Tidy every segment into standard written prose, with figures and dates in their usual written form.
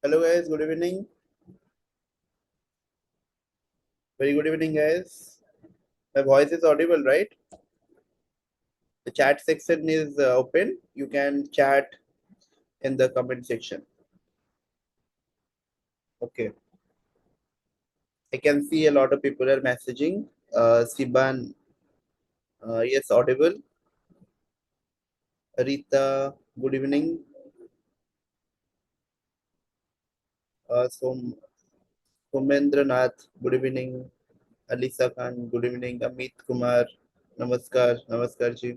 Hello guys, good evening. Very good evening guys. My voice is audible, right? The chat section is open. You can chat in the comment section. Okay. I can see a lot of people are messaging. Siban, yes, audible. Rita, good evening. Somendra Nath, good evening. Alisa Khan, good evening. Amit Kumar, नमस्कार नमस्कार जी.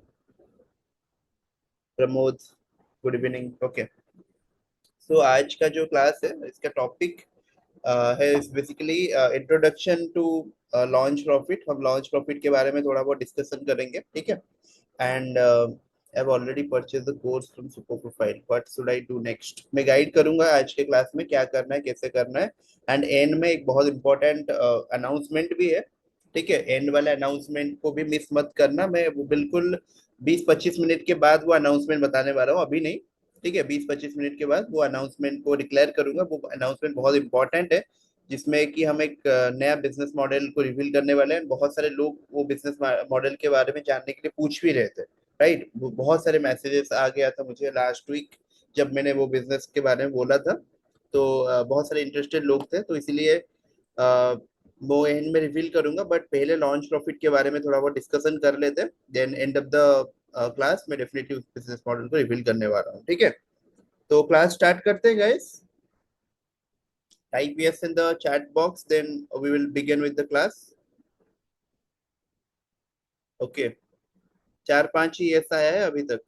Pramod, good evening. Okay. So आज का जो class है इसका topic है basically introduction to launch profit. हम लॉन्च प्रॉफिट के बारे में थोड़ा बहुत डिस्कशन करेंगे, ठीक है. And I have already purchase the course from super profile. What should I do next? मैं गाइड करूंगा आज के क्लास में क्या करना है, कैसे करना है. एंड एंड में एक बहुत इंपॉर्टेंट अनाउंसमेंट भी है, ठीक है. एंड वाले अनाउंसमेंट को भी मिस मत करना. मैं वो बिल्कुल 20-25 मिनट के बाद वो अनाउंसमेंट बताने वाला हूँ, अभी नहीं, ठीक है. 20-25 मिनट के बाद वो अनाउंसमेंट को डिक्लेयर करूंगा. वो अनाउंसमेंट बहुत इंपॉर्टेंट है, जिसमें कि हम एक नया बिजनेस मॉडल को रिवील करने वाले हैं. बहुत सारे लोग वो बिजनेस मॉडल के बारे में जानने के लिए पूछ भी रहे थे, राइट. बहुत सारे मैसेजेस आ गया था मुझे लास्ट वीक जब मैंने वो बिजनेस के बारे में बोला था. तो बहुत सारे इंटरेस्टेड लोग थे, तो इसलिए वो एंड में रिवील करूंगा. बट पहले लॉन्च प्रॉफिट के बारे में थोड़ा बहुत डिस्कशन कर लेते हैं. Then end of the class में डेफिनेटली उस बिजनेस मॉडल को रिवील करने वाला हूँ, ठीक है. तो क्लास स्टार्ट करते हैं guys. Type yes in the chat box, then we will begin with the class. Okay. 4-5 he yes आया है अभी तक.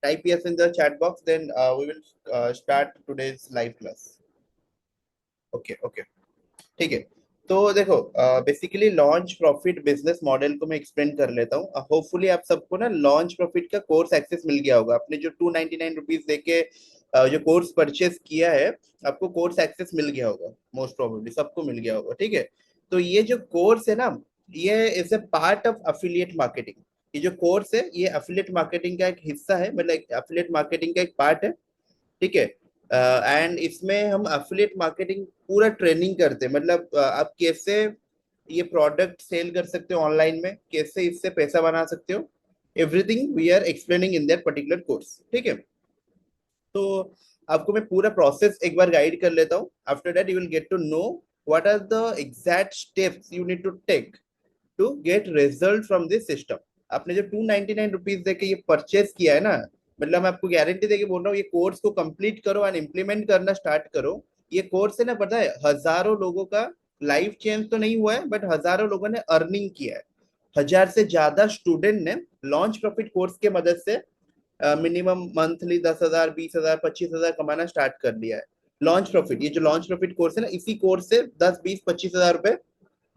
Type yes in the chat box, then we will start today's live class. Okay, okay. ठीक है. तो देखो, basically launch profit business model को मैं एक्सप्लेन कर लेता हूँ. होपफुली आप सबको ना लॉन्च प्रॉफिट का कोर्स एक्सेस मिल गया होगा. आपने जो 299 रुपीज देके जो कोर्स परचेस किया है, आपको कोर्स एक्सेस मिल गया होगा. मोस्ट प्रोबेबली सबको मिल गया होगा, ठीक है. तो ये जो कोर्स है ना, ये is a part of affiliate marketing. ये जो कोर्स है ये अफिलिएट मार्केटिंग का एक हिस्सा है, मतलब अफिलिएट मार्केटिंग का एक पार्ट है, ठीक है. एंड इसमें हम अफिलिएट मार्केटिंग पूरा ट्रेनिंग करते हैं. मतलब आप कैसे ये प्रोडक्ट सेल कर सकते हो ऑनलाइन में, कैसे इससे पैसा बना सकते हो, everything we are explaining in that particular course, ठीक है. तो आपको मैं पूरा प्रोसेस एक बार गाइड कर लेता हूँ. After that you will get to know what are the exact steps you need to take to get result from this system. आपने जो 299 रुपीज देके ये परचेस किया है ना, मतलब मैं आपको गारंटी देके बोल रहा हूँ, ये कोर्स को कंप्लीट करो एंड इम्प्लीमेंट करना स्टार्ट करो. ये कोर्स है ना, पता है, हजारों लोगों का लाइफ चेंज तो नहीं हुआ है, बट हजारों लोगों ने अर्निंग किया है. 1000 से ज्यादा स्टूडेंट ने लॉन्च प्रॉफिट कोर्स के मदद से मिनिमम मंथली 10,000, 20,000, 25,000 कमाना स्टार्ट कर लिया है. लॉन्च प्रॉफिट, ये जो लॉन्च प्रॉफिट कोर्स है ना, इसी कोर्स से 10, 20, 25,000 रुपए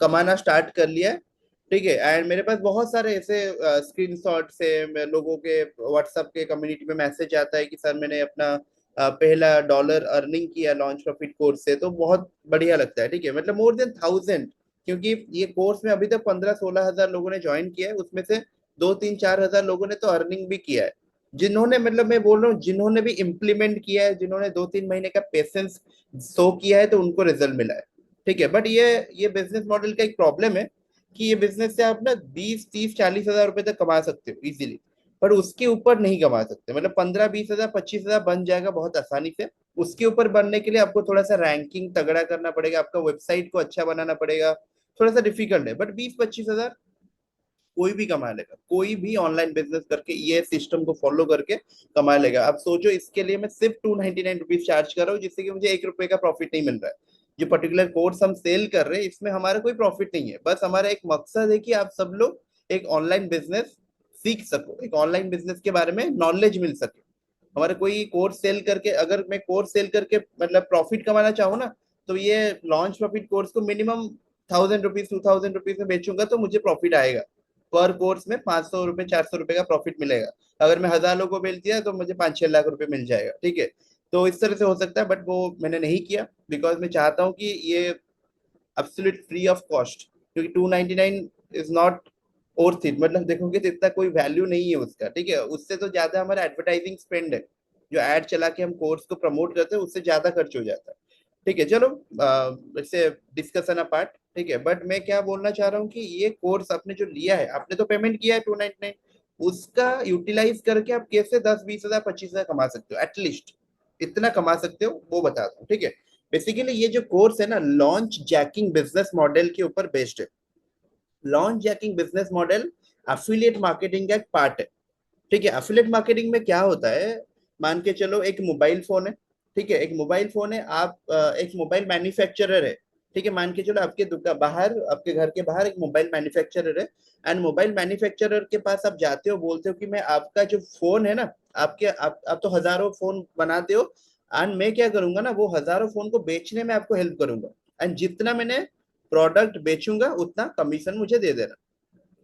कमाना स्टार्ट कर लिया है, ठीक है. एंड मेरे पास बहुत सारे ऐसे स्क्रीनशॉट से लोगों के व्हाट्सएप के कम्युनिटी में मैसेज आता है कि सर मैंने अपना पहला डॉलर अर्निंग किया लॉन्च प्रॉफिट कोर्स से. तो बहुत बढ़िया लगता है, ठीक है. मतलब मोर देन 1000, क्योंकि ये कोर्स में अभी तक 15-16 हजार लोगों ने ज्वाइन किया है. उसमें से 2-3-4 हजार लोगों ने तो अर्निंग भी किया है. जिन्होंने, मतलब मैं बोल रहा हूँ, जिन्होंने भी इम्प्लीमेंट किया है, जिन्होंने 2-3 महीने का पेशेंस शो किया है, तो उनको रिजल्ट मिला है, ठीक है. बट ये बिजनेस मॉडल का एक प्रॉब्लम है कि ये बिजनेस से आप ना 20, 30, 40 हजार रुपए तक कमा सकते हो इजीली, पर उसके ऊपर नहीं कमा सकते. मतलब 15, 20 हजार, 25 हजार बन जाएगा बहुत आसानी से. उसके ऊपर बनने के लिए आपको थोड़ा सा रैंकिंग तगड़ा करना पड़ेगा, आपका वेबसाइट को अच्छा बनाना पड़ेगा, थोड़ा सा डिफिकल्ट है. बट 20-25 हजार कोई भी कमा लेगा, कोई भी ऑनलाइन बिजनेस करके ये सिस्टम को फॉलो करके कमा लेगा. अब सोचो, इसके लिए मैं सिर्फ 299 रुपीज चार्ज कर रहा हूँ, जिससे कि मुझे 1 रुपए का प्रॉफिट नहीं मिल रहा है. जो पर्टिकुलर कोर्स हम सेल कर रहे हैं, इसमें हमारा कोई प्रॉफिट नहीं है. बस हमारा एक मकसद है कि आप सब लोग एक ऑनलाइन बिजनेस सीख सको, एक ऑनलाइन बिजनेस के बारे में नॉलेज मिल सके. हमारा कोई कोर्स सेल करके, अगर मैं कोर्स सेल करके मतलब प्रॉफिट कमाना चाहूँ ना, तो ये लॉन्च प्रॉफिट कोर्स को मिनिमम 1000 रुपीज, 2000 रुपीज में बेचूंगा तो मुझे प्रॉफिट आएगा. पर कोर्स में 500 रुपए, 400 रुपए का प्रॉफिट मिलेगा. अगर मैं 1000 लोगों को बेच दिया तो मुझे 5-6 लाख रुपए मिल जाएगा, ठीक है. तो इस तरह से हो सकता है, बट वो मैंने नहीं किया, बिकॉज मैं चाहता हूँ कि ये एब्सोल्यूट फ्री ऑफ कॉस्ट. क्योंकि 299 इज नॉट वर्थ इट. मतलब देखोगे तो इतना कोई वैल्यू नहीं है उसका, ठीक है. उससे तो ज्यादा हमारा एडवर्टाइजिंग स्पेंड है. जो एड चला के हम कोर्स को प्रमोट करते हैं उससे ज्यादा खर्च हो जाता है। ठीक है, चलो इससे डिस्कशन अपार्ट। ठीक है, बट मैं क्या बोलना चाह रहा हूँ कि ये कोर्स आपने जो लिया है, आपने तो पेमेंट किया है 299, उसका यूटिलाइज करके आप कैसे 10-20 हजार 25 हजार कमा सकते हो, एटलीस्ट इतना कमा सकते हो वो बता दो। ठीक है, बेसिकली ये जो कोर्स है ना, लॉन्च जैकिंग बिजनेस मॉडल के ऊपर बेस्ड है। Launch jacking business model affiliate marketing का एक पार्ट है। ठीक है, एफिलिएट मार्केटिंग में क्या होता है, मान के चलो एक मोबाइल फोन है। ठीक है, एक मोबाइल फोन है, आप एक मोबाइल मैन्युफैक्चरर है। ठीक है, मान के चलो आपके दुकान बाहर, आपके घर के बाहर एक मोबाइल मैन्युफैक्चरर है। एंड मोबाइल मैन्युफैक्चरर के पास आप जाते हो, बोलते हो कि मैं आपका जो फोन है ना, आप तो हजारों फोन बनाते हो, एंड मैं क्या करूंगा ना, वो हजारों फोन को बेचने में आपको हेल्प करूंगा। एंड जितना मैंने प्रोडक्ट बेचूंगा उतना कमीशन मुझे दे देना।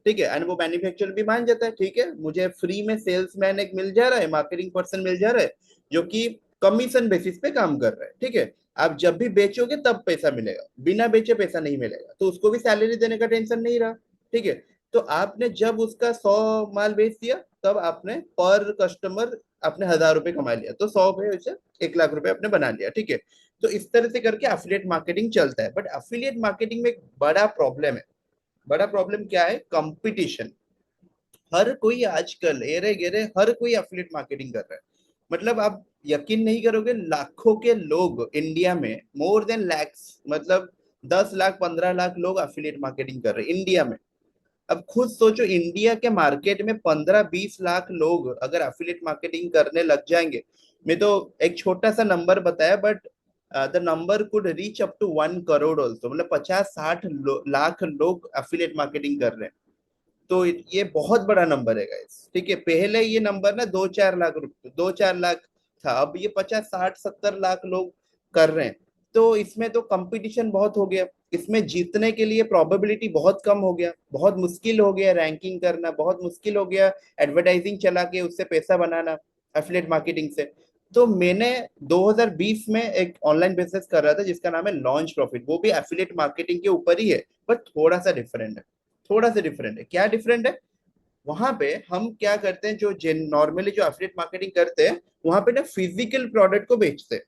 ठीक है, एंड वो मैन्युफैक्चरर भी मान जाता है, ठीक है मुझे फ्री में सेल्समैन एक मिल जा रहा है, मार्केटिंग पर्सन मिल जा रहा है, जो कि कमीशन बेसिस पे काम कर रहा है। ठीक है, आप जब भी बेचोगे तब पैसा मिलेगा, बिना बेचे पैसा नहीं मिलेगा, तो उसको भी सैलरी देने का टेंशन नहीं रहा। ठीक है, तो आपने जब उसका 100 माल बेच दिया, तब आपने पर कस्टमर आपने 1000 रुपए कमा लिया, तो 100 पे से 1 लाख रुपए आपने बना लिया। ठीक है, तो इस तरह से करके अफिलिएट मार्केटिंग चलता है। बट अफिलिएट मार्केटिंग में एक बड़ा प्रॉब्लम है। बड़ा प्रॉब्लम क्या है, कंपटीशन। हर कोई आजकल एरे गेरे हर कोई एफिलिएट मार्केटिंग कर रहा है। मतलब आप यकीन नहीं करोगे, लाखों के लोग इंडिया में, मोर देन लैक्स, मतलब 10 लाख 15 लाख लोग एफिलिएट मार्केटिंग कर रहे हैं इंडिया में। अब खुद सोचो, इंडिया के मार्केट में 15-20 लाख लोग अगर एफिलिएट मार्केटिंग करने लग जाएंगे। मैं तो एक छोटा सा नंबर बताया, but the number could reach up to 1 crore also, मतलब 50-60 लाख लोग एफिलिएट मार्केटिंग कर रहे हैं। तो ये बहुत बड़ा नंबर है गाइस। ठीक है, पहले ये नंबर ना 2-4 लाख रुपए, 2-4 लाख था, अब ये 50-60-70 लाख लोग कर रहे हैं। तो इसमें तो कंपटीशन बहुत हो गया, इसमें जीतने के लिए प्रोबेबिलिटी बहुत कम हो गया, बहुत मुश्किल हो गया रैंकिंग करना, बहुत मुश्किल हो गया एडवर्टाइजिंग चला के उससे पैसा बनाना एफिलिएट मार्केटिंग से। तो मैंने 2020 में एक ऑनलाइन बिजनेस कर रहा था जिसका नाम है लॉन्च प्रॉफिट, वो भी एफिलिएट मार्केटिंग के ऊपर ही है, बट थोड़ा सा डिफरेंट है। थोड़ा सा डिफरेंट है, क्या डिफरेंट है, वहां पे हम क्या करते हैं, जो नॉर्मली जो एफिलिएट मार्केटिंग करते हैं, वहां पे ना फिजिकल प्रोडक्ट को बेचते हैं,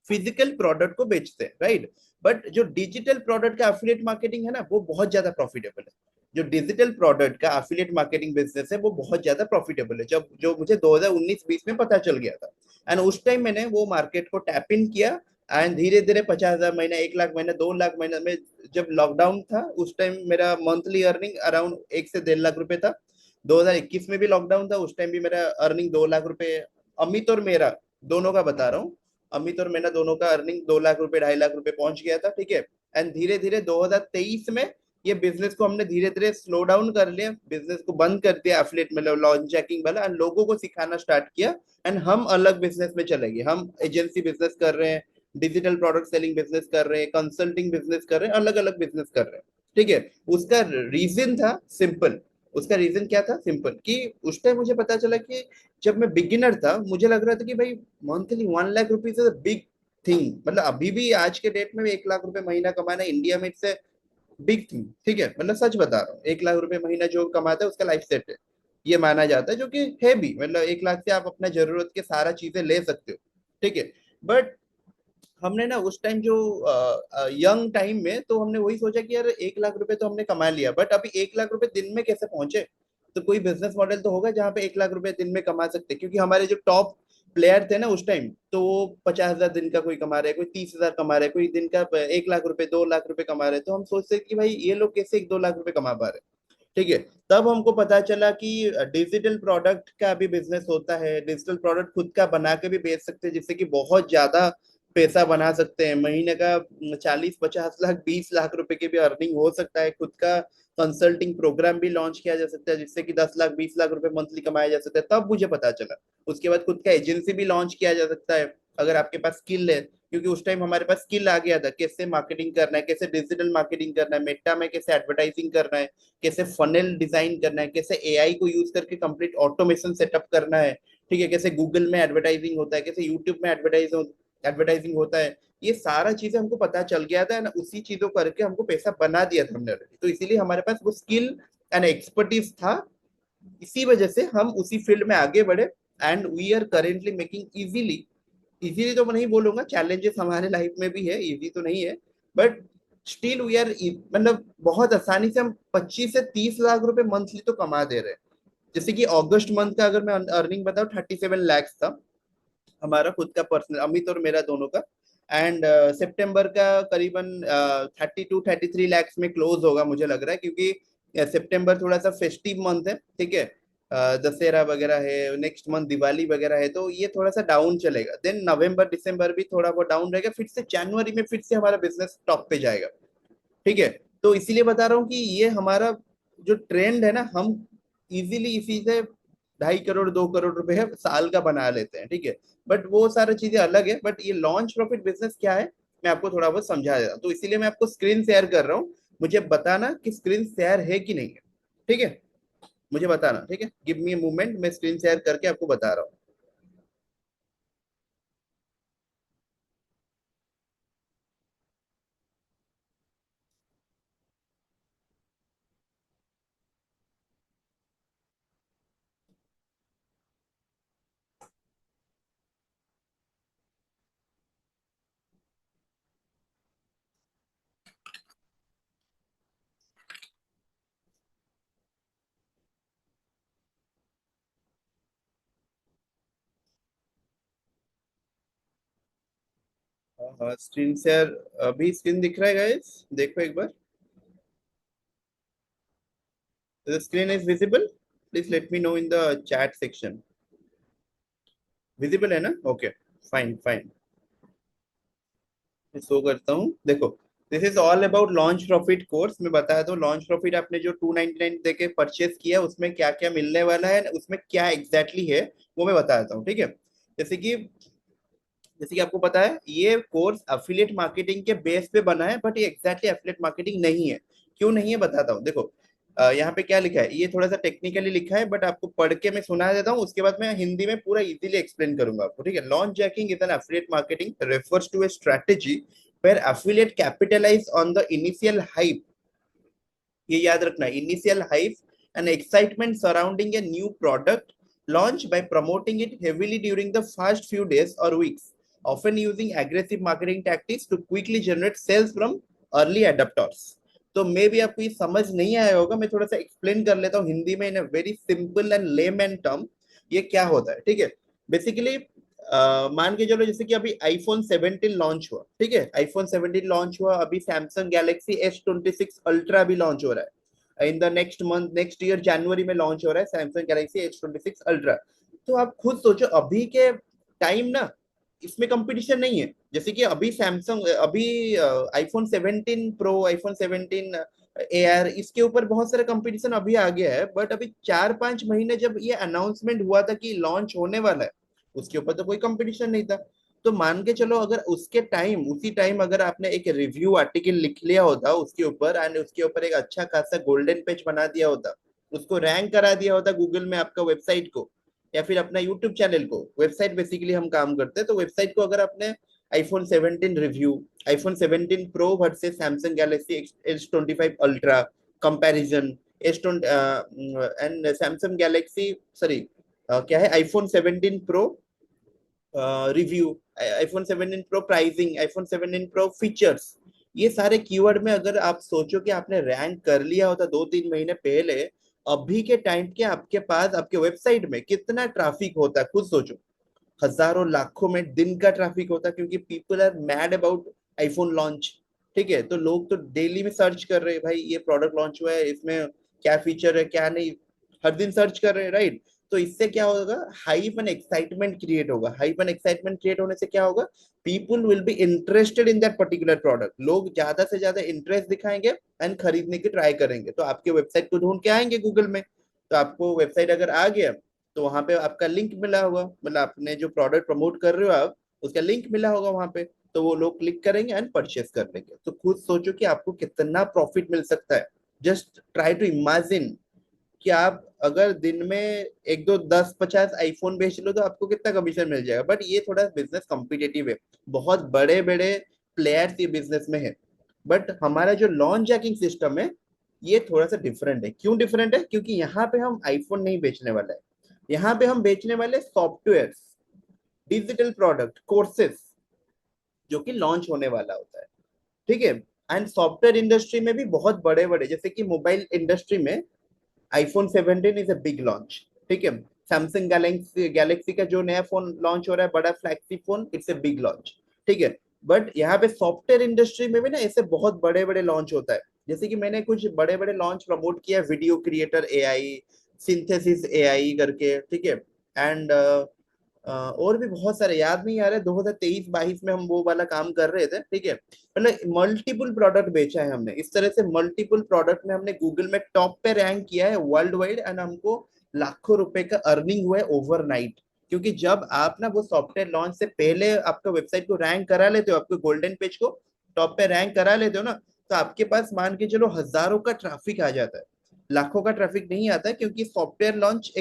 फिजिकल प्रोडक्ट को बेचते हैं, राइट। बट जो डिजिटल प्रोडक्ट का एफिलिएट मार्केटिंग है ना, वो बहुत ज्यादा प्रॉफिटेबल है। जो डिजिटल प्रोडक्ट का एफिलिएट मार्केटिंग बिजनेस है वो बहुत ज्यादा प्रॉफिटेबल है, जब जो मुझे 2019-20 में पता चल गया था। एंड उस टाइम मैंने वो मार्केट को टैप इन किया, एंड धीरे धीरे 50 हजार महीना, 1 लाख महीना, 2 लाख महीना में, जब लॉकडाउन था उस टाइम मेरा मंथली अर्निंग अराउंड 1 से 1.5 लाख रुपए था। 2021 में भी लॉकडाउन था, उस टाइम भी मेरा अर्निंग 2 लाख रुपए, अमित और मेरा दोनों का बता रहा हूँ, अमित और मेरा दोनों का अर्निंग 2 लाख रुपए 2.5 लाख रुपए पहुंच गया था। ठीक है, एंड धीरे धीरे 2023 में ये बिजनेस को हमने धीरे धीरे स्लो डाउन कर लिया, बिजनेस को बंद कर दिया एफिलिएट में लॉन्च चेकिंग वाला, एंड लोगों को सिखाना स्टार्ट किया। एंड हम अलग बिजनेस में चले गए, हम एजेंसी बिजनेस कर रहे हैं, डिजिटल प्रोडक्ट सेलिंग बिजनेस कर रहे हैं, कंसल्टिंग बिजनेस कर रहे हैं, अलग अलग बिजनेस कर रहे हैं। ठीक है, उसका रीजन था सिंपल। उसका रीजन क्या था, सिंपल, कि उस टाइम मुझे पता चला कि जब मैं बिगिनर था मुझे लग रहा था कि भाई monthly 1 lakh rupees is big thing, मतलब अभी भी आज के डेट में 1 लाख रुपए महीना कमाना इंडिया में इट्स बिग थिंग। ठीक है, मतलब सच बता रहा हूँ, 1 लाख रुपए महीना जो कमाता है उसका लाइफ सेट है, ये माना जाता है, जो कि है भी, मतलब 1 लाख से आप अपना जरूरत के सारा चीजें ले सकते हो। ठीक है, बट हमने ना उस टाइम जो यंग टाइम में, तो हमने वही सोचा कि यार 1 लाख रुपए तो हमने कमा लिया, बट अभी 1 लाख रुपए दिन में कैसे पहुंचे। तो कोई बिजनेस मॉडल तो होगा जहाँ पे 1 लाख रुपए दिन में कमा सकते हैं, क्योंकि हमारे जो टॉप प्लेयर थे ना उस टाइम, तो वो 50 हजार दिन का कोई कमा रहा है, कोई 30 हजार कमा रहा है, कोई दिन का 1 लाख रुपए 2 लाख रुपए कमा रहे हैं, तो हम सोचते हैं कि भाई ये लोग कैसे 1-2 लाख रुपए कमा पा रहे हैं। ठीक है, तब हमको पता चला कि डिजिटल प्रोडक्ट का भी बिजनेस होता है, डिजिटल प्रोडक्ट खुद का बना के भी बेच सकते हैं, जिससे कि बहुत ज्यादा पैसा बना सकते हैं, महीने का 40-50 लाख 20 लाख रुपए की भी अर्निंग हो सकता है, खुद का कंसल्टिंग प्रोग्राम भी लॉन्च किया जा सकता है जिससे कि 10 लाख 20 लाख रुपए मंथली कमाया जा सकता है, तब मुझे पता चला। उसके बाद खुद का एजेंसी भी लॉन्च किया जा सकता है अगर आपके पास स्किल है, क्योंकि उस टाइम हमारे पास स्किल आ गया था, कैसे मार्केटिंग करना है, कैसे डिजिटल मार्केटिंग करना है, मेटा में कैसे एडवर्टाइजिंग करना है, कैसे फनल डिजाइन करना है, कैसे एआई को यूज करके कंप्लीट ऑटोमेशन सेटअप करना है। ठीक है, कैसे गूगल में एडवर्टाइजिंग होता है, कैसे यूट्यूब में एडवर्टाइजिंग होता है, ये सारा चीजें हमको पता चल गया था ना, उसी चीजों करके हमको पैसा बना दिया था हमने already। तो इसीलिए हमारे पास वो स्किल एंड एक्सपर्टीज था, इसी वजह से हम उसी फील्ड में आगे बढ़े, and we are currently making easily, easily तो मैं नहीं बोलूंगा, चैलेंजेस हमारे लाइफ में भी है, इजी तो नहीं है, बट स्टिल वी आर, मतलब बहुत आसानी से हम 25 से 30 लाख रुपए मंथली तो कमा दे रहे हैं। जैसे कि अगस्त मंथ का अगर मैं अर्निंग बताऊं 37 lakhs था हमारा खुद का पर्सनल, अमित और मेरा दोनों का। एंड सितंबर का करीबन 32-33 lakhs में क्लोज होगा मुझे लग रहा है, क्योंकि सितंबर थोड़ा सा फेस्टिव मंथ है, ठीक है। दशहरा वगैरह है, नेक्स्ट मंथ दिवाली वगैरह है, तो ये थोड़ा सा डाउन चलेगा। देन नवंबर दिसंबर भी थोड़ा बहुत डाउन रहेगा, फिर से जनवरी में फिर से हमारा बिजनेस टॉप पे जाएगा, ठीक है। तो इसीलिए बता रहा हूँ कि ये हमारा जो ट्रेंड है ना, हम इजीली इसी से 2.5 करोड़ 2 करोड़ रुपए साल का बना लेते हैं, ठीक है। बट वो सारी चीजें अलग है, बट ये लॉन्च प्रॉफिट बिजनेस क्या है, मैं आपको थोड़ा बहुत समझा देता हूँ। तो इसीलिए मैं आपको स्क्रीन शेयर कर रहा हूँ, मुझे बताना कि स्क्रीन शेयर है कि नहीं है, ठीक है। मुझे बताना, ठीक है, गिव मी ए मूवमेंट, मैं स्क्रीन शेयर करके आपको बता रहा हूँ। हाँ, स्क्रीन शेयर अभी स्क्रीन दिख रहा है गाइस, देखो एक बार, the screen is visible, please let me know in the chat section। Visible है ना, ओके, फाइन फाइन, शो करता हूँ, देखो। This is all about launch profit course. मैं बताया तो लॉन्च प्रॉफिट आपने जो 299 देके परचेज किया, उसमें क्या क्या मिलने वाला है, उसमें क्या एग्जैक्टली है, वो मैं बताता हूँ, ठीक है। जैसे कि जैसे कि आपको पता है, ये कोर्स अफिलिएट मार्केटिंग के बेस पे बना है, बट ये एग्जैक्टली अफिलिएट मार्केटिंग नहीं है। क्यों नहीं है बताता हूँ, देखो। यहाँ पे क्या लिखा है, ये थोड़ा सा टेक्निकली लिखा है, बट आपको पढ़ के मैं सुना देता हूँ, उसके बाद मैं हिंदी में पूरा इजीली एक्सप्लेन करूंगा आपको, ठीक है। Launch jacking is an affiliate marketing refers to a strategy where affiliate capitalize on the initial hype, ये याद रखना, initial hype and excitement surrounding a new product launch by promoting it heavily during the first few days or weeks, often using aggressive marketing tactics to quickly generate sales from early adopters। तो मे भी आपको ये समझ नहीं आया होगा, मैं थोड़ा सा एक्सप्लेन कर लेता हूँ हिंदी में in a very simple and layman term. ये क्या होता है, ठीक है। बेसिकली मान के चलो, जैसे कि अभी आईफोन 17 लॉन्च हुआ, ठीक है, आईफोन 17 लॉन्च हुआ, अभी सैमसंग गैलेक्सी S26 अल्ट्रा भी लॉन्च हो रहा है in the next month, next year जनवरी में लॉन्च हो रहा है सैमसंग गैलेक्सी S26 अल्ट्रा। तो आप खुद सोचो, अभी के टाइम ना इसमें कंपटीशन नहीं है। जैसे कि अभी सैमसंग, अभी आईफोन 17 प्रो, आईफोन 17 एयर, इसके ऊपर बहुत सारा कंपटीशन अभी आ गया है, बट अभी 4-5 महीने जब ये अनाउंसमेंट हुआ था कि लॉन्च होने वाला है, उसके ऊपर तो कोई कंपटीशन नहीं था। तो मान के चलो, अगर उसके टाइम, उसी टाइम अगर आपने एक रिव्यू आर्टिकल लिख लिया होता उसके ऊपर, एंड उसके ऊपर एक अच्छा खासा गोल्डन पेज बना दिया होता, उसको रैंक करा दिया होता गूगल में आपका वेबसाइट को, या फिर अपना यूट्यूब चैनल को, वेबसाइट बेसिकली हम काम करते हैं, तो वेबसाइट को अगर आपने iPhone 17 review, iPhone 17 pro versus Samsung Galaxy S25 ultra comparison, S and Samsung Galaxy, sorry, क्या है, iPhone 17 pro review, iPhone 17 pro pricing, iPhone 17 pro features, ये सारे कीवर्ड में अगर आप सोचो कि आपने रैंक कर लिया होता 2-3 महीने पहले, अभी के टाइम के आपके पास आपके वेबसाइट में कितना ट्रैफिक होता है खुद सोचो। हजारों लाखों में दिन का ट्रैफिक होता है, क्योंकि people are mad about iPhone launch, ठीक है। तो लोग तो डेली में सर्च कर रहे हैं, भाई ये प्रोडक्ट लॉन्च हुआ है, इसमें क्या फीचर है क्या नहीं, हर दिन सर्च कर रहे हैं, राइट। तो इससे क्या होगा, हाइप एंड एक्साइटमेंट क्रिएट होगा। हाइप एंड एक्साइटमेंट क्रिएट होने से क्या होगा, people will be interested in that particular product, लोग ज्यादा से ज्यादा इंटरेस्ट दिखाएंगे एंड खरीदने की ट्राई करेंगे, तो आपके वेबसाइट को ढूंढ के आएंगे गूगल में। तो आपको वेबसाइट अगर आ गया, तो वहां पे आपका लिंक मिला होगा, मतलब आपने जो प्रोडक्ट प्रमोट कर रहे हो आप, उसका लिंक मिला होगा वहां पे, तो वो लोग क्लिक करेंगे एंड परचेस कर लेंगे। तो खुद सोचो कि आपको कितना प्रॉफिट मिल सकता है। जस्ट ट्राई टू इमेजिन कि आप अगर दिन में एक दो 10-50 आईफोन बेच लो, तो आपको कितना कमीशन मिल जाएगा। बट ये थोड़ा बिजनेस कॉम्पिटेटिव है, बहुत बड़े बड़े प्लेयर्स ये बिजनेस में है। बट हमारा जो लॉन्च जैकिंग सिस्टम है, ये थोड़ा सा डिफरेंट है। क्यों डिफरेंट है, क्योंकि यहाँ पे हम आईफोन नहीं बेचने वाला है, यहाँ पे हम बेचने वाले सॉफ्टवेयर, डिजिटल प्रोडक्ट, कोर्सेस जो कि लॉन्च होने वाला होता है, ठीक है। एंड सॉफ्टवेयर इंडस्ट्री में भी बहुत बड़े बड़े, जैसे कि मोबाइल इंडस्ट्री में iPhone 17 is a big launch, ठीक है। सैमसंग गैलेक्सी का जो नया फोन लॉन्च हो रहा है, बड़ा flagship phone, it's a big launch, ठीक है। बट यहाँ पे सॉफ्टवेयर इंडस्ट्री में भी ना ऐसे बहुत बड़े बड़े लॉन्च होता है। जैसे कि मैंने कुछ बड़े बड़े लॉन्च प्रमोट किया, video creator AI, synthesis AI करके, ठीक है। एंड और भी बहुत सारे याद नहीं आ रहे, 2023-22 में हम वो वाला काम कर रहे थे, ठीक है। मतलब मल्टीपल प्रोडक्ट बेचा है हमने, इस तरह से मल्टीपल प्रोडक्ट में हमने गूगल में टॉप पे रैंक किया है वर्ल्ड वाइड, एंड हमको लाखों रुपए का अर्निंग हुआ है ओवरनाइट। क्योंकि जब आप ना वो सॉफ्टवेयर लॉन्च से पहले आपका वेबसाइट को रैंक करा लेते हो, आपके गोल्डन पेज को टॉप पे रैंक करा लेते हो ना, तो आपके पास मान के चलो हजारों का ट्रैफिक आ जाता है, लाखों का ट्रैफिक नहीं आता है। क्योंकि सॉफ्टवेयर लॉन्च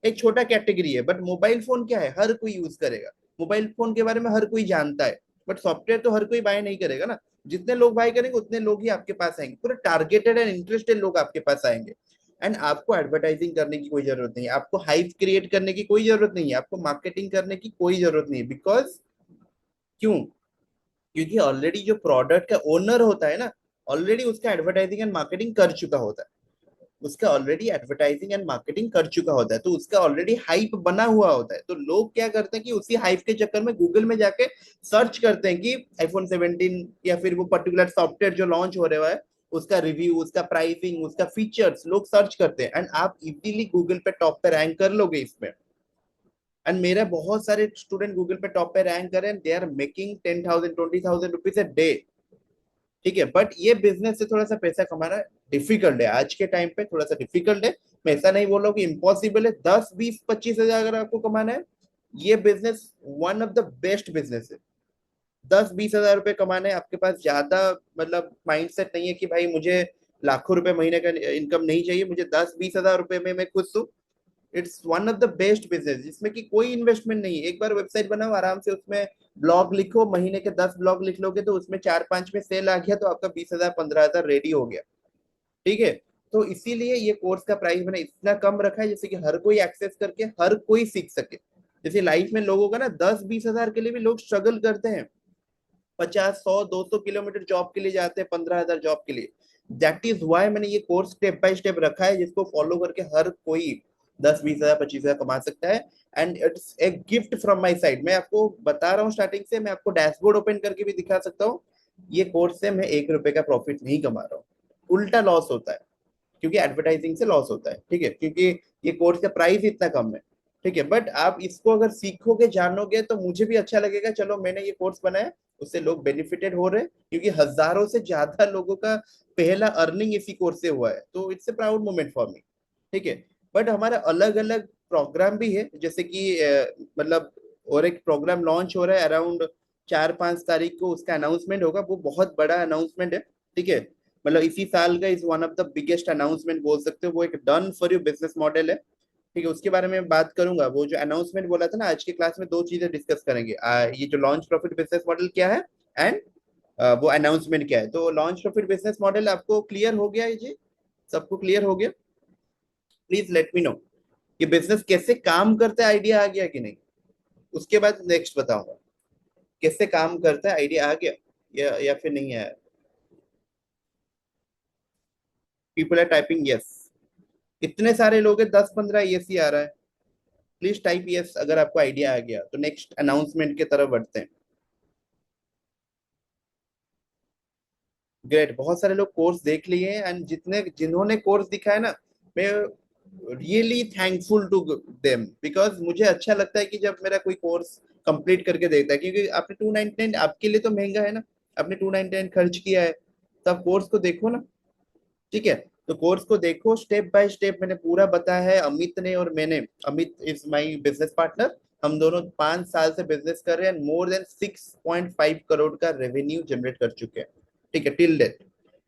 एक छोटा कैटेगरी है, बट मोबाइल फोन क्या है, हर कोई यूज करेगा, मोबाइल फोन के बारे में हर कोई जानता है। बट सॉफ्टवेयर तो हर कोई बाय नहीं करेगा ना, जितने लोग बाय करेंगे उतने लोग ही आपके पास आएंगे, पूरे टारगेटेड एंड इंटरेस्टेड लोग आपके पास आएंगे। एंड आपको एडवर्टाइजिंग करने की कोई जरूरत नहीं है, आपको हाइप क्रिएट करने की कोई जरूरत नहीं है, आपको मार्केटिंग करने की कोई जरूरत नहीं है। बिकॉज क्यों? क्योंकि ऑलरेडी जो प्रोडक्ट का ओनर होता है ना, ऑलरेडी उसका एडवर्टाइजिंग एंड मार्केटिंग कर चुका होता है, उसका ऑलरेडी एडवर्टाइजिंग एंड मार्केटिंग कर चुका होता है, तो उसका ऑलरेडी हाइप बना हुआ होता है। तो लोग क्या करते हैं कि उसी हाइप के चक्कर में गूगल में जाके सर्च करते हैं कि आईफोन 17 या फिर वो पर्टिकुलर सॉफ्टवेयर जो लॉन्च हो रहा है, उसका रिव्यू, उसका प्राइसिंग, उसका फीचर्स लोग सर्च करते हैं, एंड आप इजीली गूगल पे टॉप पे रैंक कर लोगे इसमें। एंड मेरे बहुत सारे स्टूडेंट गूगल पे टॉप पे रैंक करें, they are making 10,000 20,000 rupees a day, ठीक है। बट ये बिजनेस से थोड़ा सा पैसा कमाना डिफिकल्ट है, आज के टाइम पे थोड़ा सा डिफिकल्ट है। मैं ऐसा नहीं बोल रहा हूँ कि इम्पॉसिबल है, 10 20 25 हजार अगर आपको कमाना है, ये business one of the best business है। 10 20 हजार रुपए कमाने हैं, आपके पास ज्यादा मतलब माइंडसेट नहीं है कि भाई मुझे लाखों रुपए महीने का इनकम नहीं चाहिए, मुझे 10 20 हजार रुपए में मैं खुश हूँ। It's one of the best business जिसमें कि कोई इन्वेस्टमेंट नहीं है। एक बार वेबसाइट बनाओ आराम से, उसमें ब्लॉग लिखो, महीने के 10 ब्लॉग लिख लोगे तो उसमें 4 5 में सेल आ गया, तो आपका 20 हजार 15 हजार रेडी हो गया, ठीक है। तो इसीलिए ये कोर्स का प्राइस मैंने इतना कम रखा है, जैसे कि हर कोई एक्सेस करके हर कोई सीख सके। जैसे लाइफ में लोगों का ना 10 20 हजार के लिए भी लोग स्ट्रगल करते हैं, 50 100 200 किलोमीटर जॉब के लिए जाते हैं, 15 हजार जॉब के लिए। दैट इज वाई मैंने ये कोर्स स्टेप बाय स्टेप रखा है, जिसको फॉलो करके हर कोई 10 20 हजार 25 हजार कमा सकता है। And it's a gift from my side, मैं आपको बता रहा हूँ स्टार्टिंग से, मैं आपको डैशबोर्ड ओपन करके भी दिखा सकता हूँ। ये कोर्स से मैं 1 रुपए का प्रॉफिट नहीं कमा रहा हूँ, उल्टा लॉस होता है, क्योंकि एडवर्टाइजिंग से लॉस होता है, ठीक है। क्योंकि ये कोर्स का प्राइस इतना कम है, ठीक है। बट आप इसको अगर सीखोगे, जानोगे, तो मुझे भी अच्छा लगेगा, चलो मैंने ये कोर्स बनाया, उससे लोग बेनिफिटेड हो रहे हैं, क्योंकि हजारों से ज्यादा लोगों का पहला अर्निंग इसी कोर्स से हुआ है, तो it's a proud moment for me, ठीक है। बट हमारा अलग अलग प्रोग्राम भी है, जैसे कि मतलब और एक प्रोग्राम लॉन्च हो रहा है अराउंड 4 5 तारीख को, उसका अनाउंसमेंट होगा, वो बहुत बड़ा अनाउंसमेंट है, ठीक है। मतलब इसी साल का is one of the biggest announcement बोल सकते हो, वो एक done for you business model है, ठीक है। उसके बारे में बात करूंगा, वो जो अनाउंसमेंट बोला था ना, आज की क्लास में दो चीजें डिस्कस करेंगे, ये जो लॉन्च प्रॉफिट बिजनेस मॉडल क्या है, एंड वो अनाउंसमेंट क्या है। तो लॉन्च प्रॉफिट बिजनेस मॉडल आपको क्लियर हो गया है जी? सबको क्लियर हो गया? प्लीज लेट मी नो कि बिजनेस कैसे काम करता है, आइडिया आ गया कि नहीं? उसके बाद नेक्स्ट बताऊंगा कैसे काम करता है, आइडिया आ गया या फिर नहीं आया? पीपल आर टाइपिंग यस, इतने सारे लोग हैं, 10 15 यस ही आ रहा है। प्लीज टाइप यस अगर आपको आइडिया आ गया, तो नेक्स्ट अनाउंसमेंट की तरफ बढ़ते हैं। ग्रेट, बहुत सारे लोग कोर्स देख लिए हैं, एंड जितने जिन्होंने कोर्स दिखा है ना, मैं really thankful to them, because मुझे अच्छा लगता है कि जब मेरा कोई कोर्स कंप्लीट करके देता है, क्योंकि आपने 299 आपके लिए तो महंगा है ना, आपने 299 खर्च किया है, तो आप कोर्स को देखो ना, ठीक है। तो कोर्स को देखो, स्टेप बाय स्टेप मैंने पूरा बताया है, अमित ने और मैंने, Amit is my business partner, हम दोनों 5 साल से बिजनेस कर रहे हैं, मोर देन 6.5 करोड़ का रेवेन्यू जनरेट कर चुके हैं, ठीक है, टिल डेट।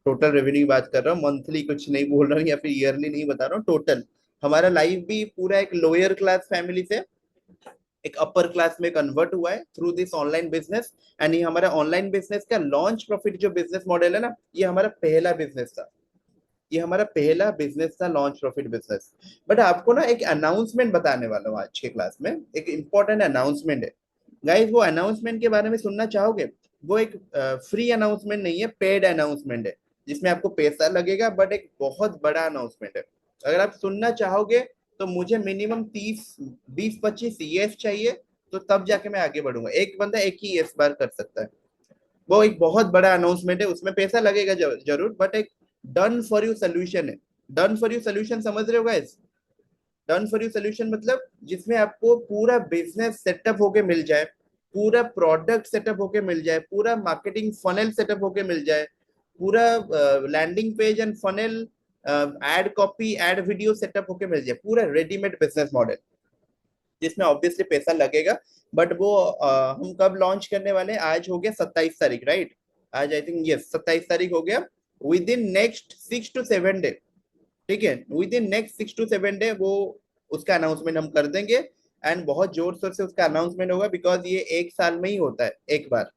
टोटल रेवेन्यू बात कर रहा हूँ, मंथली कुछ नहीं बोल रहा हूँ या फिर ईयरली नहीं बता रहा हूँ, टोटल। हमारा लाइफ भी पूरा एक लोअर क्लास फैमिली से एक अपर क्लास में कन्वर्ट हुआ है through this online business. And ये हमारा ऑनलाइन बिजनेस का लॉन्च प्रॉफिट जो बिजनेस मॉडल है ना, ये हमारा पहला बिजनेस था, ये हमारा पहला बिजनेस था, लॉन्च प्रॉफिट बिजनेस। बट आपको ना एक अनाउंसमेंट बताने वाला हूँ आज के क्लास में, एक इम्पोर्टेंट अनाउंसमेंट है। गाइस वो अनाउंसमेंट के बारे में सुनना चाहोगे? वो एक फ्री अनाउंसमेंट नहीं है, पेड अनाउंसमेंट है, जिसमें आपको पैसा लगेगा, बट एक बहुत बड़ा अनाउंसमेंट है। अगर आप सुनना चाहोगे तो मुझे मिनिमम 20-25 चाहिए, तो तब जाके मैं आगे बढ़ूंगा। एक बंदा एक ही यस बार कर सकता है। वो एक बहुत बड़ा अनाउंसमेंट है, उसमें पैसा लगेगा जरूर, बट एक डन फॉर यू सोल्यूशन है। डन फॉर यू सोल्यूशन समझ रहे हो guys? Done for you solution मतलब जिसमें आपको पूरा बिजनेस सेटअप होके मिल जाए, पूरा प्रोडक्ट सेटअप होके मिल जाए, पूरा मार्केटिंग फनल सेटअप होके मिल जाए, पूरा landing page and funnel, ad copy, ad video setup होके मिल जाए, पूरा रेडीमेड बिजनेस मॉडल, जिसमें ऑब्वियसली पैसा लगेगा। बट वो हम कब लॉन्च करने वाले हैं? आज हो गया 27 तारीख, राइट? आज आई थिंक यस 27 तारीख हो गया। With in next 6 to 7 day, ठीक है, with in next 6 to 7 day वो उसका अनाउंसमेंट हम कर देंगे। एंड बहुत जोर शोर से उसका अनाउंसमेंट होगा, बिकॉज ये एक साल में ही होता है एक बार,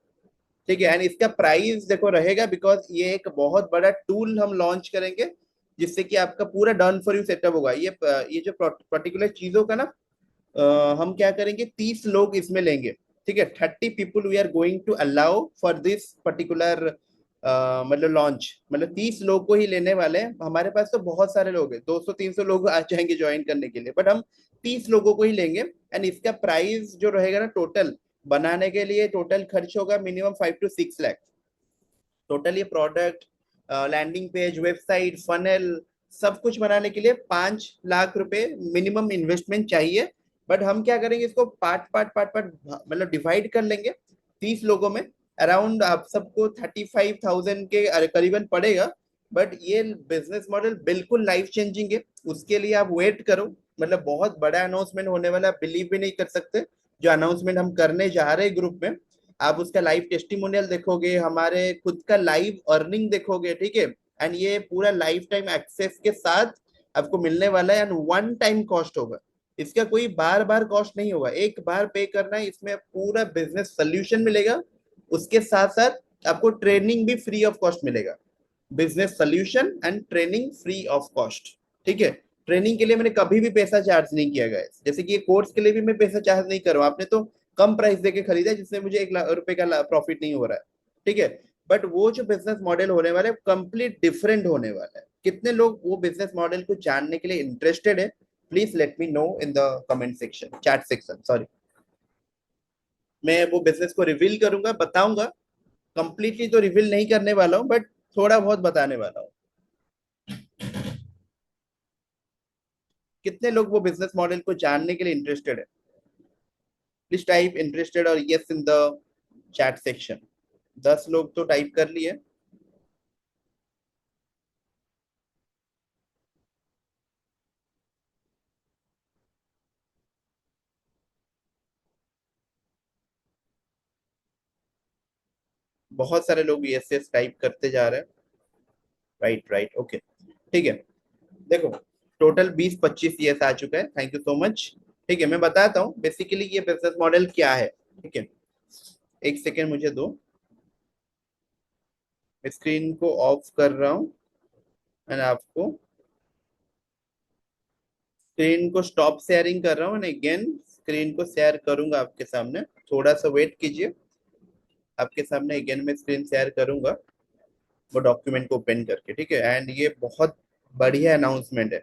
ठीक है। एंड इसका प्राइस देखो रहेगा, बिकॉज ये एक बहुत बड़ा टूल हम लॉन्च करेंगे, जिससे कि आपका पूरा डन फॉर यू सेटअप होगा। ये जो पर्टिकुलर चीजों का ना, हम क्या करेंगे, 30 लोग इसमें लेंगे, ठीक है। 30 people we are going to allow for this particular, मतलब लॉन्च, मतलब 30 लोग को ही लेने वाले हैं। हमारे पास तो बहुत सारे लोग हैं, 200-300 लोग आ जाएंगे ज्वाइन करने के लिए, बट हम 30 लोगों को ही लेंगे। एंड इसका प्राइस जो रहेगा ना, टोटल बनाने के लिए टोटल खर्च होगा मिनिमम 5 to 6 लाख। टोटल ये product, landing page, website, funnel, सब कुछ बनाने के लिए 5 लाख रुपए मिनिमम इन्वेस्टमेंट चाहिए। बट हम क्या करेंगे, इसको पार्ट पार्ट मतलब डिवाइड कर लेंगे 30 लोगों में। अराउंड आप सबको 35,000 के करीबन पड़ेगा। बट ये बिजनेस मॉडल बिल्कुल लाइफ चेंजिंग है, उसके लिए आप वेट करो। मतलब बहुत बड़ा अनाउंसमेंट होने वाला, आप बिलीव भी नहीं कर सकते जो अनाउंसमेंट हम करने जा रहे हैं ग्रुप में। आप उसका लाइव टेस्टिमोनियल देखोगे, हमारे खुद का लाइव अर्निंग देखोगे, ठीक है। एंड ये पूरा लाइफ टाइम एक्सेस के साथ आपको मिलने वाला है, एंड वन टाइम कॉस्ट होगा। इसका कोई बार बार कॉस्ट नहीं होगा, एक बार पे करना है। इसमें पूरा बिजनेस सोल्यूशन मिलेगा, उसके साथ साथ आपको ट्रेनिंग भी फ्री ऑफ कॉस्ट मिलेगा। Business solution and training free of cost, ठीक है। ट्रेनिंग के लिए मैंने कभी भी पैसा चार्ज नहीं किया गया, जैसे कि ये कोर्स के लिए भी मैं पैसा चार्ज नहीं कर रहा हूँ। आपने तो कम प्राइस देके खरीदा है, जिससे मुझे 1 लाख रुपए का प्रॉफिट नहीं हो रहा है, ठीक है। बट वो जो बिजनेस मॉडल होने वाला है कंप्लीट डिफरेंट होने वाला है। कितने लोग वो बिजनेस मॉडल को जानने के लिए इंटरेस्टेड है? Please let me know in the comment section, chat section, sorry. मैं वो बिजनेस को रिवील करूंगा, बताऊंगा। कंप्लीटली तो रिवील नहीं करने वाला हूँ, बट थोड़ा बहुत बताने वाला हूँ। कितने लोग वो बिजनेस मॉडल को जानने के लिए इंटरेस्टेड है? प्लीज टाइप इंटरेस्टेड और yes in the chat section. 10 लोग तो टाइप कर लिए। बहुत सारे लोग यस यस टाइप करते जा रहे हैं। राइट राइट, ओके, ठीक है। देखो, टोटल 20-25 यस आ चुका है, थैंक यू सो मच। ठीक है, मैं बताता हूँ बेसिकली ये बिजनेस मॉडल क्या है, ठीक है। एक सेकेंड मुझे दो, मैं स्क्रीन को ऑफ कर रहा हूँ। एंड आपको स्क्रीन को स्टॉप शेयरिंग कर रहा हूँ, एंड अगेन स्क्रीन को शेयर करूंगा आपके सामने। थोड़ा सा वेट कीजिए, आपके सामने अगेन मैं स्क्रीन शेयर करूंगा वो डॉक्यूमेंट को ओपन करके, ठीक है। एंड ये बहुत बढ़िया अनाउंसमेंट है।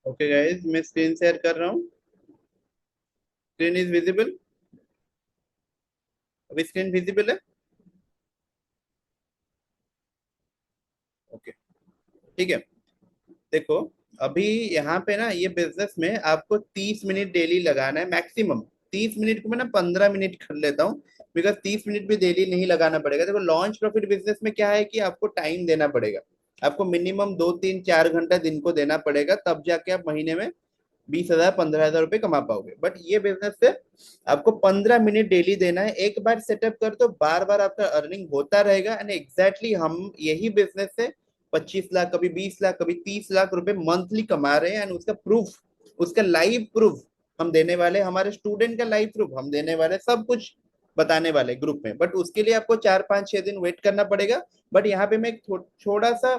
ओके गाइस, मैं स्क्रीन शेयर कर रहा हूँ। Screen is visible? अभी स्क्रीन विजिबल है? ओके, ठीक है। देखो, अभी यहाँ पे ना ये बिजनेस में आपको 30 मिनट डेली लगाना है मैक्सिमम। 30 मिनट को मैं ना 15 मिनट कर लेता हूँ, बिकॉज 30 मिनट भी डेली नहीं लगाना पड़ेगा। देखो, लॉन्च प्रॉफिट बिजनेस में क्या है कि आपको टाइम देना पड़ेगा। आपको मिनिमम 2 3 4 घंटा दिन को देना पड़ेगा, तब जाके आप महीने में 20,000 15,000 रुपए कमा पाओगे। बट ये बिजनेस से आपको 15 मिनट डेली देना है। एक बार सेटअप कर तो बार बार आपका अर्निंग होता रहेगा। एंड एग्जैक्टली हम यही बिजनेस से 25 लाख, कभी 20 लाख, कभी 30 लाख रुपए मंथली कमा रहे हैं। एंड उसका प्रूफ, उसका लाइव प्रूफ हम देने वाले, हमारे स्टूडेंट का लाइव प्रूफ हम देने वाले, सब कुछ बताने वाले ग्रुप में। बट उसके लिए आपको 4 5 6 दिन वेट करना पड़ेगा। बट यहाँ पे मैं एक थोड़ा सा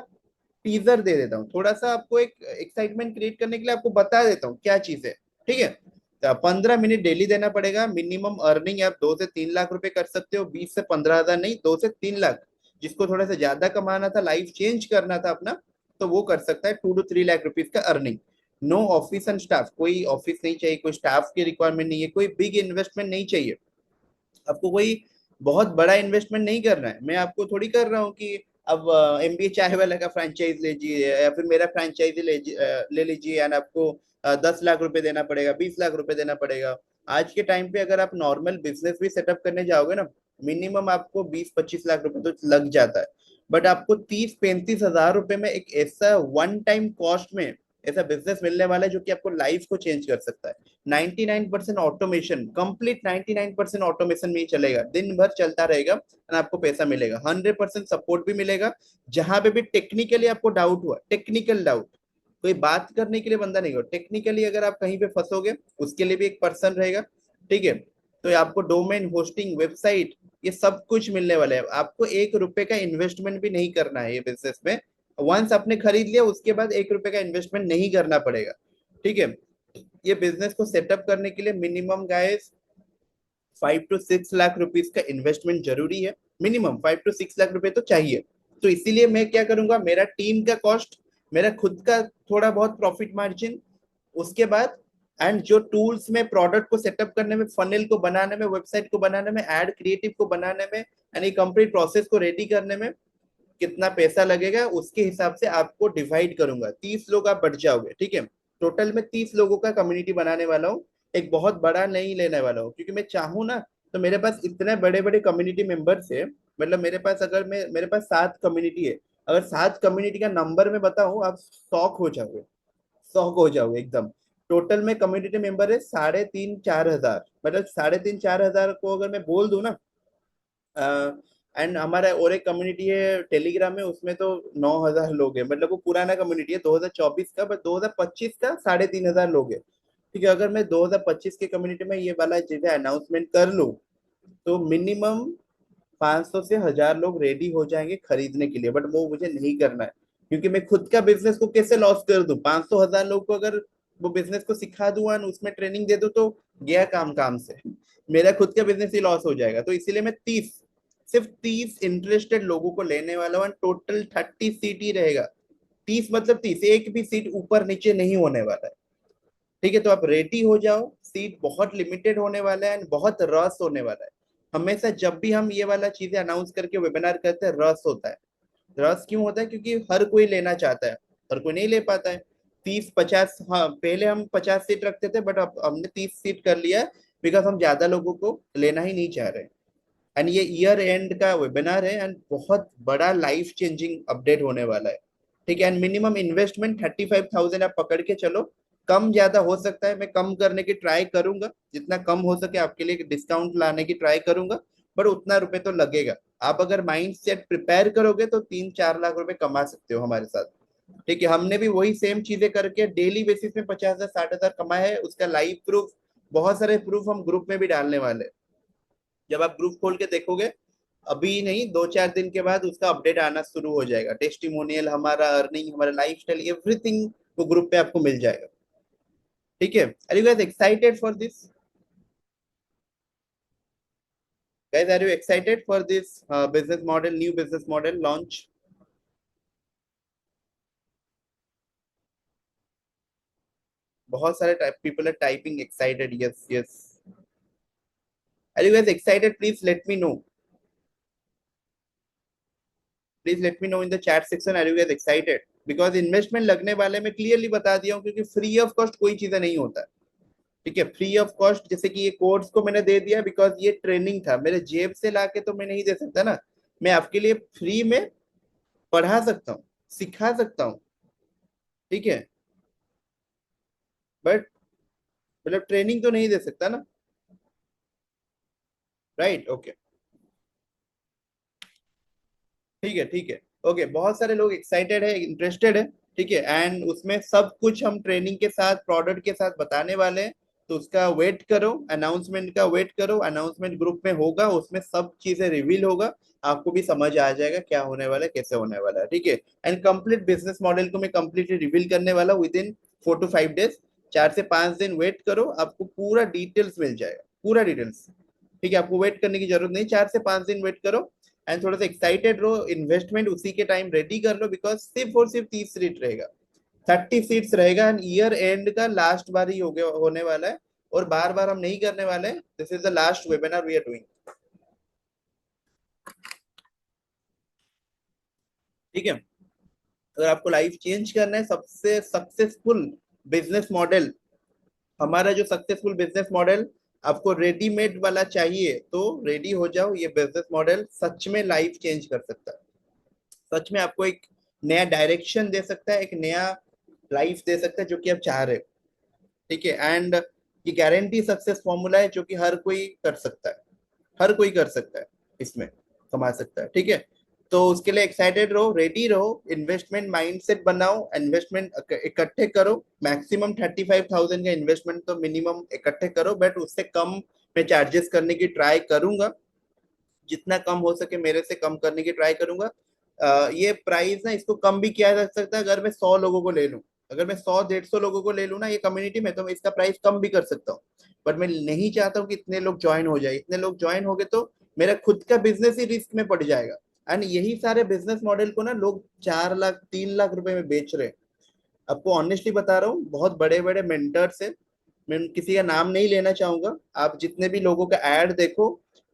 टीजर दे देता हूँ, थोड़ा सा आपको एक एक्साइटमेंट क्रिएट करने के लिए आपको बता देता हूँ क्या चीज है। ठीक है, तो 15 मिनट डेली देना पड़ेगा। मिनिमम अर्निंग आप 2 से 3 लाख रुपए कर सकते हो, 20 से 15,000 नहीं, 2 से 3 लाख। जिसको थोड़ा सा ज्यादा कमाना था, लाइफ चेंज करना था अपना, तो वो कर सकता है 2 to 3 लाख रुपीज का earning. No office and staff, कोई ऑफिस नहीं चाहिए, कोई स्टाफ की रिक्वायरमेंट नहीं है, कोई बिग इन्वेस्टमेंट नहीं चाहिए। आपको कोई बहुत बड़ा इन्वेस्टमेंट नहीं करना है। मैं आपको थोड़ी कर रहा हूँ कि अब एमबीए चाय वाला का फ्रेंचाइज लीजिए या फिर मेरा फ्रेंचाइजी ले लीजिए एंड आपको 10 लाख रुपए देना पड़ेगा, 20 लाख रुपए देना पड़ेगा। आज के टाइम पे अगर आप नॉर्मल बिजनेस भी सेटअप करने जाओगे ना, मिनिमम आपको 20 25 लाख रुपए तो लग जाता है। बट आपको 30 35 हजार रुपए में एक ऐसा वन टाइम कॉस्ट में ऐसा बिजनेस मिलने वाला है जो कि आपको लाइफ को चेंज कर सकता है। 99% ऑटोमेशन, कंप्लीट 99% ऑटोमेशन में ही चलेगा, दिन भर चलता रहेगा और आपको पैसा मिलेगा। 100% सपोर्ट भी मिलेगा। जहां पे भी टेक्निकली आपको डाउट हुआ, टेक्निकल डाउट, कोई बात करने के लिए बंदा नहीं हो, टेक्निकली अगर आप कहीं पे फंसोगे उसके लिए भी एक पर्सन रहेगा। ठीक है, तो आपको डोमेन, होस्टिंग, वेबसाइट, ये सब कुछ मिलने वाला है। आपको 1 रुपए का इन्वेस्टमेंट भी नहीं करना है ये बिजनेस में। वंस आपने खरीद लिया उसके बाद 1 रुपए का इन्वेस्टमेंट नहीं करना पड़ेगा। ठीक है, ये बिजनेस को सेटअप करने के लिए minimum guys 5 to 6 lakh rupees का इन्वेस्टमेंट जरूरी है। मिनिमम 5 to 6 लाख रुपए तो चाहिए। तो इसीलिए मैं क्या करूंगा, मेरा टीम का कॉस्ट, मेरा खुद का थोड़ा बहुत प्रॉफिट मार्जिन, उसके बाद एंड जो टूल्स में प्रोडक्ट को सेटअप करने में, फनल को बनाने में, वेबसाइट को बनाने में, एड क्रिएटिव को बनाने में, यानी कंप्लीट प्रोसेस को रेडी करने में कितना पैसा लगेगा उसके हिसाब से आपको डिवाइड करूंगा। 30 लोग आप बढ़ जाओगे। ठीक है, टोटल में 30 लोगों का कम्युनिटी बनाने वाला हूँ। एक बहुत बड़ा नहीं लेने वाला हूँ, क्योंकि मैं चाहूँ ना तो मेरे पास इतने बड़े बड़े कम्युनिटी मेंबर्स है। मतलब मेरे पास, अगर मैं, मेरे पास 7 कम्युनिटी है। अगर 7 कम्युनिटी का नंबर में बताऊं, आप शॉक हो जाओगे, शॉक हो जाओगे एकदम। टोटल में कम्युनिटी मेंबर है 3,500 4,000। मतलब 3,500 4,000 को अगर मैं बोल दूं ना, एंड हमारा और एक कम्युनिटी है टेलीग्राम में, उसमें तो 9,000 लोग हैं। मतलब वो पुराना कम्युनिटी है 2024 का, बट 2025 का 3,500 लोग है। ठीक है, अगर मैं 2025 के कम्युनिटी में ये वाला चीजें अनाउंसमेंट कर लूं तो मिनिमम 500 से 1,000 लोग रेडी हो जाएंगे खरीदने के लिए। बट वो मुझे नहीं करना है, क्योंकि मैं खुद का बिजनेस को कैसे लॉस कर दूं। 500 1,000 लोग को अगर वो बिजनेस को सिखा दूं और उसमें ट्रेनिंग दे दूं तो गया काम काम से, मेरा खुद का बिजनेस ही लॉस हो जाएगा। तो इसीलिए मैं 30, सिर्फ 30 इंटरेस्टेड लोगों को लेने वाला हूँ। टोटल 30 सीट ही रहेगा। 30 मतलब 30, एक भी सीट ऊपर नीचे नहीं होने वाला है। ठीक है, तो आप रेडी हो जाओ, सीट बहुत लिमिटेड होने वाला है, बहुत रस होने वाला है। हमेशा जब भी हम ये वाला चीजें अनाउंस करके वेबिनार करते हैं, रस होता है। रस क्यों होता है? क्योंकि हर कोई लेना चाहता है, हर कोई नहीं ले पाता है। 30 50, हाँ पहले हम 50 सीट रखते थे, बट अब हमने 30 सीट कर लिया है, बिकॉज हम ज्यादा लोगों को लेना ही नहीं चाह रहे। एंड ये ईयर एंड का वेबिनार है एंड बहुत बड़ा लाइफ चेंजिंग अपडेट होने वाला है। ठीक है, एंड मिनिमम इन्वेस्टमेंट 35,000 आप पकड़ के चलो। कम ज्यादा हो सकता है, मैं कम करने की ट्राई करूंगा, जितना कम हो सके आपके लिए डिस्काउंट लाने की ट्राई करूंगा। बट उतना रुपए तो लगेगा। आप अगर माइंड सेट प्रिपेयर करोगे तो 3 4 लाख रुपए कमा सकते हो हमारे साथ। ठीक है, हमने भी वही सेम चीजें करके डेली बेसिस में 50,000 60,000 कमाए है। उसका लाइव प्रूफ, बहुत सारे प्रूफ हम ग्रुप में भी डालने वाले हैं। जब आप ग्रुप खोल के देखोगे, अभी नहीं 2 4 दिन के बाद उसका अपडेट आना शुरू हो जाएगा। टेस्टिमोनियल, हमारा अर्निंग, हमारा लाइफस्टाइल, एवरीथिंग वो ग्रुप पे आपको मिल जाएगा। ठीक है, are you guys excited for this? Guys are you excited for this business model, new business model launch? बहुत सारे people are typing excited, yes yes. Are you guys excited? Please let me know, please let me know in the chat section, are you guys excited? Because investment लगने वाले मैं clearly बता दिया हूँ, क्योंकि free of cost कोई चीजें नहीं होता। ठीक है, फ्री ऑफ कॉस्ट, जैसे कि ये कोर्स को मैंने दे दिया बिकॉज ये ट्रेनिंग था, मेरे जेब से लाके तो मैं नहीं दे सकता ना। मैं आपके लिए फ्री में पढ़ा सकता हूँ। सिखा सकता हूँ, ठीक है, बट मतलब ट्रेनिंग तो नहीं दे सकता ना, राइट? ओके, ठीक है, ठीक है। ओके, बहुत सारे लोग एक्साइटेड है, इंटरेस्टेड है, ठीक है, एंड उसमें सब कुछ हम ट्रेनिंग के साथ, प्रोडक्ट के साथ बताने वाले हैं। तो उसका वेट करो, अनाउंसमेंट का वेट करो, अनाउंसमेंट ग्रुप में होगा, उसमें सब चीजें रिवील होगा, आपको भी समझ आ जाएगा क्या होने वाला है, कैसे होने वाला है, ठीक है। एंड कंप्लीट बिजनेस मॉडल को मैं कंप्लीटली रिवील करने वाला हूँ विद इन 4 to 5 डेज। 4 से 5 दिन वेट करो, आपको पूरा डिटेल्स मिल जाएगा, पूरा डिटेल्स, ठीक है। आपको वेट करने की जरूरत नहीं, 4 से 5 दिन वेट करो। एंड थोड़ा सा एक्साइटेड रहो, इन्वेस्टमेंट उसी के टाइम रेडी कर लो, बिकॉज सिर्फ और सिर्फ 30 सीट रहेगा, 30 सीट्स रहेगा, एंड ईयर एंड का लास्ट बार ही हो गया, होने वाला है, और बार बार हम नहीं करने वाले। This is the last webinar we are doing, ठीक है। अगर आपको लाइफ चेंज करना है, सबसे सक्सेसफुल बिजनेस मॉडल, हमारा जो सक्सेसफुल बिजनेस मॉडल आपको रेडीमेड वाला चाहिए, तो रेडी हो जाओ, ये बिजनेस मॉडल सच में लाइफ चेंज कर सकता है, सच में आपको एक नया डायरेक्शन दे सकता है, एक नया लाइफ दे सकता है जो कि आप चाह रहे हो, ठीक है। एंड ये गारंटी सक्सेस फॉर्मूला है जो कि हर कोई कर सकता है, हर कोई कर सकता है, इसमें कमा सकता है, ठीक है। तो उसके लिए एक्साइटेड रहो, रेडी रहो, इन्वेस्टमेंट माइंडसेट बनाओ, इन्वेस्टमेंट इकट्ठे करो, मैक्सिमम 35,000 का इन्वेस्टमेंट तो मिनिमम इकट्ठे करो, बट उससे कम मैं चार्जेस करने की ट्राई करूंगा, जितना कम हो सके मेरे से कम करने की ट्राई करूंगा। ये प्राइस ना, इसको कम भी किया जा सकता है, अगर मैं 100 लोगों को ले लूं, अगर मैं 100-150 लोगों को ले लूं ना ये कम्युनिटी में, तो मैं इसका प्राइस कम भी कर सकता हूँ। बट मैं नहीं चाहता हूँ कि इतने लोग ज्वाइन हो जाए, इतने लोग ज्वाइन हो गए तो मेरा खुद का बिजनेस ही रिस्क में पड़ जाएगा। एंड यही सारे बिजनेस मॉडल को ना लोग 4 लाख 3 लाख रुपए में बेच रहे हैं। आपको ऑनेस्टली बता रहा हूँ, बहुत बड़े बड़े मेंटर्स है, मैं किसी का नाम नहीं लेना चाहूंगा, आप जितने भी लोगों का एड देखो,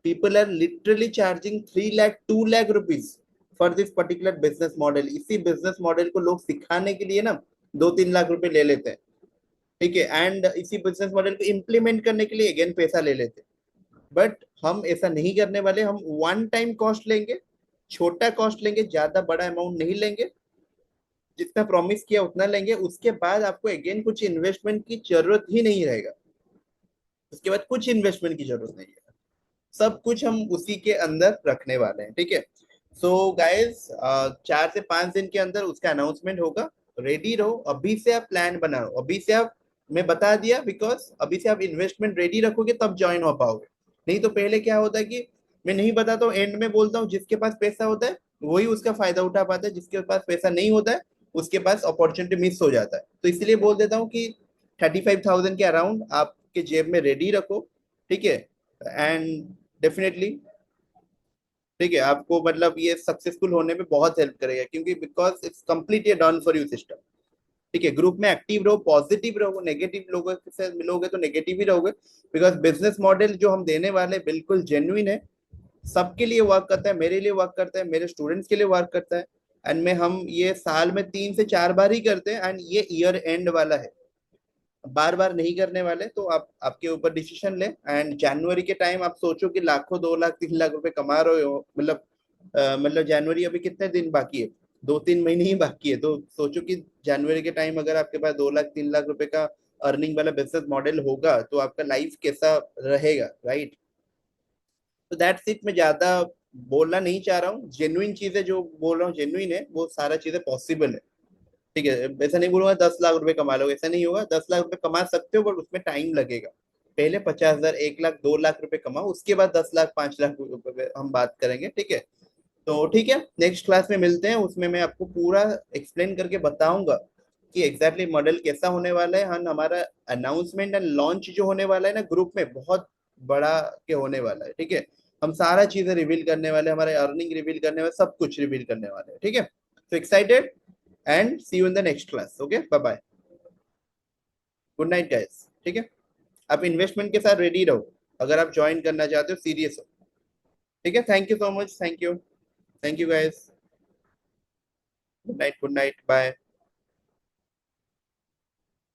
people are literally charging 3 lakh 2 lakh rupees for this particular business model. इसी बिजनेस मॉडल को लोग सिखाने के लिए ना 2-3 लाख रुपए ले लेते हैं, ठीक है, एंड इसी बिजनेस मॉडल को इम्प्लीमेंट करने के लिए अगेन पैसा ले लेते हैं। बट हम ऐसा नहीं करने वाले, हम वन टाइम कॉस्ट लेंगे, छोटा कॉस्ट लेंगे, ज्यादा बड़ा अमाउंट नहीं लेंगे, जितना प्रॉमिस किया उतना लेंगे, उसके बाद आपको अगेन कुछ इन्वेस्टमेंट की जरूरत ही नहीं रहेगा, उसके बाद कुछ इन्वेस्टमेंट की जरूरत नहीं है, सब कुछ हम उसी के अंदर रखने वाले हैं, ठीक है। सो गाइस, 4 से 5 दिन के अंदर उसका अनाउंसमेंट होगा, रेडी रहो, अभी से आप प्लान बनाओ, अभी से आप, मैं बता दिया, बिकॉज अभी से आप इन्वेस्टमेंट रेडी रखोगे तब ज्वाइन हो पाओगे। नहीं तो पहले क्या होता है कि मैं नहीं बताता हूँ, एंड में बोलता हूँ, जिसके पास पैसा होता है वही उसका फायदा उठा पाता है, जिसके पास पैसा नहीं होता है उसके पास अपॉर्चुनिटी मिस हो जाता है। तो इसलिए बोल देता हूँ कि 35,000 के अराउंड आपके जेब में रेडी रखो, ठीक है। एंड डेफिनेटली, ठीक है, आपको मतलब ये सक्सेसफुल होने में बहुत हेल्प करेगा, क्योंकि because it's completely done for you system, ठीक है। ग्रुप में एक्टिव रहो, पॉजिटिव रहो, नेगेटिव लोगों से मिलोगे तो नेगेटिव ही रहोगे, बिकॉज बिजनेस मॉडल जो हम देने वाले बिल्कुल जेन्युइन है, सबके लिए वर्क करता है, मेरे लिए वर्क करता है, मेरे स्टूडेंट्स के लिए वर्क करता है। एंड में हम ये साल में 3 से 4 बार ही करते हैं, एंड ये ईयर एंड वाला है, बार बार नहीं करने वाले। तो आप, आपके ऊपर डिसीजन ले, एंड जनवरी के टाइम आप सोचो कि लाखों, 2 लाख 3 लाख रुपए कमा रहे हो, मतलब मतलब जनवरी अभी कितने दिन बाकी है, 2-3 महीने ही बाकी है, तो सोचो कि जनवरी के टाइम अगर आपके पास 2 लाख 3 लाख रुपए का अर्निंग वाला बिजनेस मॉडल होगा तो आपका लाइफ कैसा रहेगा, राइट? तो दैट्स इट, मैं ज्यादा बोलना नहीं चाह रहा हूँ, जेन्युइन चीजें जो बोल रहा हूँ जेन्युइन है, वो सारा चीजें पॉसिबल है, ठीक है। ऐसा नहीं बोलूंगा 10 लाख रुपए कमा लोगे, ऐसा नहीं होगा, 10 लाख रुपए कमा सकते हो, बट उसमें टाइम लगेगा। पहले 50,000, 1 लाख, 2 लाख रुपए कमाओ, उसके बाद 10 लाख 5 लाख रुपए हम बात करेंगे, ठीक है। तो ठीक है, नेक्स्ट क्लास में मिलते हैं, उसमें मैं आपको पूरा एक्सप्लेन करके बताऊंगा कि एग्जैक्टली मॉडल कैसा होने वाला है। हम, हमारा अनाउंसमेंट एंड लॉन्च जो होने वाला है ना ग्रुप में, बहुत बड़ा के होने वाला है, ठीक है। हम सारा चीजें रिवील करने वाले हैं, हमारे अर्निंग रिवील करने वाले, सब कुछ रिवील करने वाले हैं, ठीक है। तो excited, and see you in the next class, okay, bye bye, good night guys, ठीक है। आप इन्वेस्टमेंट के साथ रेडी रहो, अगर आप ज्वाइन करना चाहते हो, सीरियस हो, ठीक है। Thank you so much, thank you, thank you guys, good night, good night, bye.